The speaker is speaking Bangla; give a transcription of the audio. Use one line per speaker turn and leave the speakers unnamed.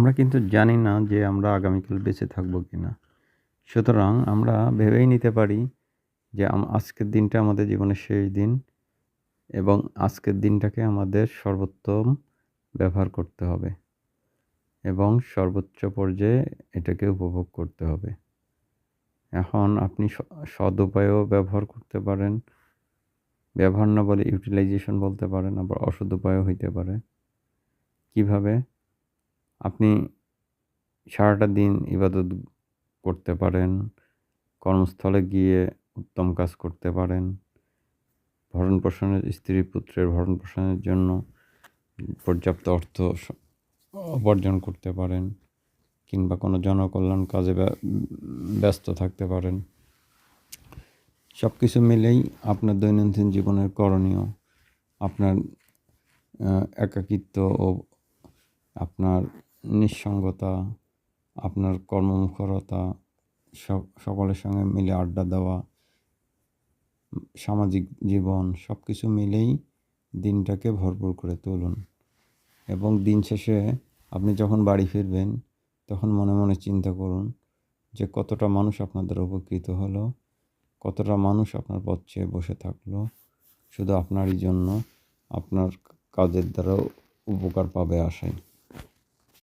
আমরা কিন্তু জানি না যে আমরা আগামীকাল বেঁচে থাকবো কিনা। সুতরাং আমরা ভেবেই নিতে পারি যে আজকের দিনটা আমাদের জীবনের শেষ দিন এবং আজকের দিনটাকে আমাদের সর্বোত্তম ব্যবহার করতে হবে এবং সর্বোচ্চ পর্যায়ে এটাকে উপভোগ করতে হবে। এখন আপনি সদুপায়েও ব্যবহার করতে পারেন। ব্যবহার না বলে ইউটিলাইজেশন বলতে পারেন, আবার অসদুপায়ও হইতে পারে। কিভাবে? আপনি সারাটা দিন ইবাদত করতে পারেন, কর্মস্থলে গিয়ে উত্তম কাজ করতে পারেন, ভরণ-পোষণের স্ত্রী পুত্রের ভরণ-পোষণের জন্য পর্যাপ্ত অর্থ উপার্জন করতে পারেন, কিংবা কোনো জনকল্যাণ কাজে ব্যস্ত থাকতে পারেন। সব কিছু মিলেই আপনার দৈনন্দিন জীবনের করণীয়, আপনার একাকিত্ব ও আপনার নিঃসঙ্গতা, আপনার কর্মমুখরতা, সকলের সঙ্গে মিলে আড্ডা দেওয়া, সামাজিক জীবন সব কিছু মিলেই দিনটাকে ভরপুর করে তুলুন। এবং দিন শেষে আপনি যখন বাড়ি ফিরবেন তখন মনে মনে চিন্তা করুন যে কতটা মানুষ আপনার দ্বারা উপকৃত হলো, কতটা মানুষ আপনার পথ চেয়ে বসে থাকলো শুধু আপনারই জন্য, আপনার কাজের দ্বারা উপকার পাবে আশায়।